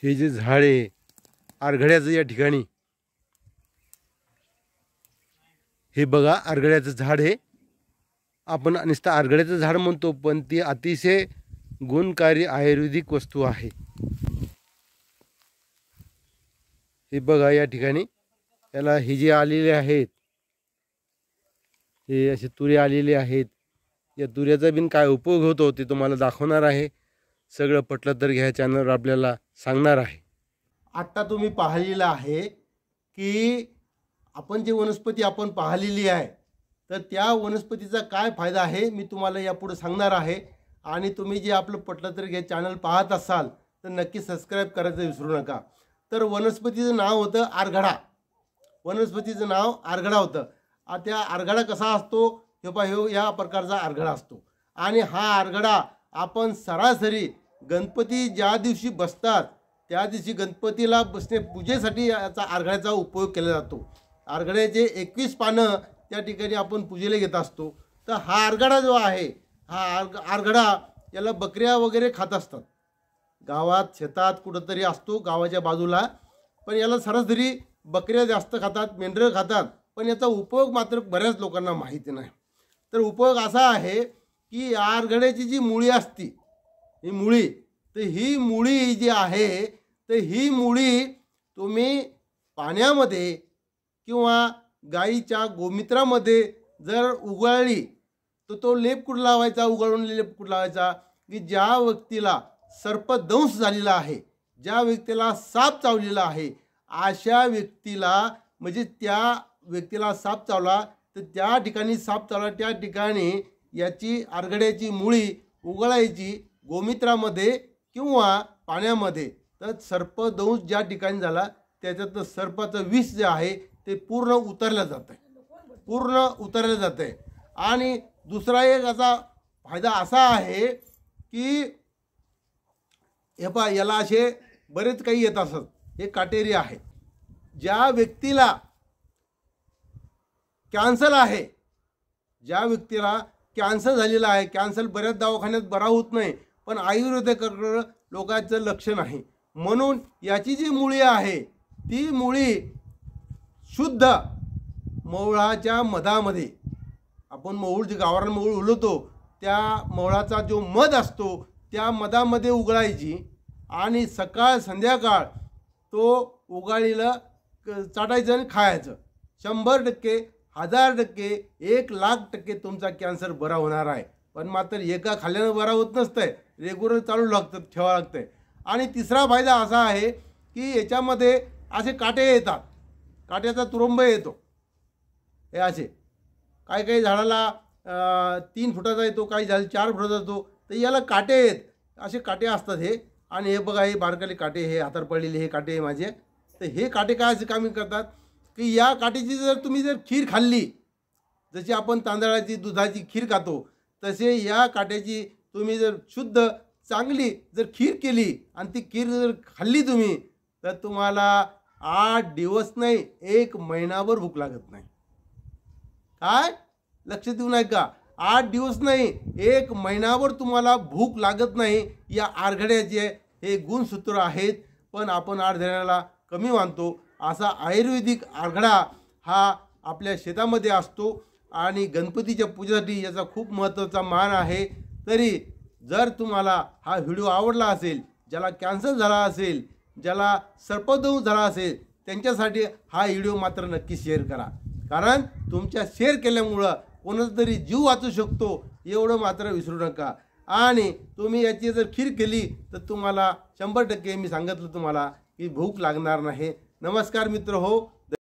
हे जे झाड आहे आरघड्याचं, या ठिकाणी हे बघा आरघड्याचं झाड आहे. आपण नुसतं आरघड्याचं झाड म्हणतो, पण ती अतिशय गुणकारी आयुर्वेदिक वस्तू आहे. हे बघा या ठिकाणी याला हे जे आलेले आहेत, हे असे तुरे आलेले आहेत. या तुऱ्याचा बिन काय उपयोग होतो ते तुम्हाला दाखवणार आहे. सगळं पटलं तर ह्या चॅनलवर आपल्याला सांगणार आहे. आता तुम्ही पाहिलेलं आहे की आपण जे वनस्पती आपण पाहिलेली आहे, तर त्या वनस्पतीचा काय फायदा आहे मी तुम्हाला यापुढे सांगणार आहे. आणि तुम्ही जे आपलं पटलं तर हे चॅनल पाहत असाल तर नक्की सबस्क्राईब करायचं विसरू नका. तर वनस्पतीचं नाव होतं आरघडा. वनस्पतीचं नाव आरघडा होतं. त्या आरघडा कसा असतो, हे पहा, या प्रकारचा आरघडा असतो. आणि हा आरघडा आपण सरासरी गणपती ज्या दिवशी बसतात त्या दिवशी गणपतीला बसणे पूजेसाठी याचा आरघड्याचा उपयोग केला जातो. आरघड्याचे 21 पानं त्या ठिकाणी आपण पूजेला घेत असतो. तर हा आरघडा जो आहे, हा आरघडा याला बकऱ्या वगैरे खात असतात. गावात शेतात कुठंतरी असतो गावाच्या बाजूला, पण याला सरासरी बकऱ्या जास्त खातात, मेंढरं खातात. पण याचा उपयोग मात्र बऱ्याच लोकांना माहिती नाही. तर उपयोग असा आहे की आरघड्याची जी मुळी असती, ही मुळी, तर ही मुळी जी आहे, तर ही मुळी तुम्ही पाण्यामध्ये किंवा गाईच्या गोमित्रामध्ये जर उगाळली तर तो लेप कुठं लावायचा, उगाळून लेप कुठं लावायचा की ज्या व्यक्तीला सर्पदंश झालेला आहे, ज्या व्यक्तीला साप चावलेला आहे, अशा व्यक्तीला, म्हणजे त्या व्यक्तीला साप चावला तर त्या ठिकाणी साप चावला त्या ठिकाणी याची आरघड्याची मुळी उगाळायची गोमित्रामध्ये किंवा पाण्यामध्ये. तर सर्पदंश ज्या ठिकाणी झाला त्याच्यात सर्पाचं विष जे आहे ते पूर्ण उतरलं जातं, पूर्ण उतरलं जातं. आणि दुसरा एक याचा फायदा असा आहे की हे पहा, याला असे बरेच काही येत असत. हे काटेरी आहे. ज्या व्यक्तीला कॅन्सर आहे, ज्या व्यक्तीला कॅन्सर झालेला आहे, कॅन्सर बऱ्याच दवाखान्यात बरा होत नाही, पण आयुर्वेदाकडे लोकांचं लक्ष नाही. म्हणून याची जी मुळी आहे ती मुळी शुद्ध मवळाच्या मधामध्ये, आपण मऊळ जे गावरान मऊळ उलवतो त्या मवळाचा जो मध असतो त्या मधामध्ये उगाळायची आणि सकाळ संध्याकाळ तो उगाळीला चाटायचं आणि खायचं. 100%, 1000%, 1,00,000% तुमचा कॅन्सर बरा होणार आहे. पण मात्र एका खाल्ल्यानं बरा होत नसतंय, रेग्युलर चालू लागतं, ठेवावं लागतंय. आणि तिसरा फायदा असा आहे की याच्यामध्ये असे काटे येतात, काट्याचा तुरुंब येतो. हे असे काही काही झाडाला 3 फुटाचा येतो, काही झाड 4 फुटाचा येतो. तर याला काटे आहेत, असे काटे असतात हे. आणि हे बघा, हे बारकाले काटे, हे हातावर पडलेले हे काटे माझे. तर हे काटे काय असे कामी करतात की या काटेची जर तुम्ही जर खीर खाल्ली, जशी आपण तांदळाची दुधाची खीर खातो, तसे या काट्याची तुम्ही जर शुद्ध चांगली जर खीर केली आणि ती खीर जर खाल्ली तुम्ही, तर तुम्हाला 8 दिवस नाही 1 महिनाभर भूक लागत नाही. काय लक्ष देऊ नाही का? 8 दिवस नाही 1 महिनाभर तुम्हाला भूक लागत नाही. या आरघड्याचे हे गुणसूत्र आहेत. पण आपण आरघड्याला कमी मानतो. असा आयुर्वेदिक आरघडा हा आपल्या शेतामध्ये असतो आणि गणपतीच्या पूजेसाठी याचा खूप महत्त्वाचा मान आहे. तरी जर तुम्हाला हा व्हिडिओ आवडला असेल, ज्याला कॅन्सर झाला असेल, ज्याला सर्पदंश झाला असेल, त्यांच्यासाठी हा व्हिडिओ मात्र नक्की शेअर करा. कारण तुमच्या शेअर केल्यामुळं कोणाचा तरी जीव वाचू शकतो, एवढं मात्र विसरू नका. आणि तुम्ही याची जर खीर केली तर तुम्हाला 100% मी सांगितलं तुम्हाला की भूक लागणार नाही. नमस्कार मित्र हो.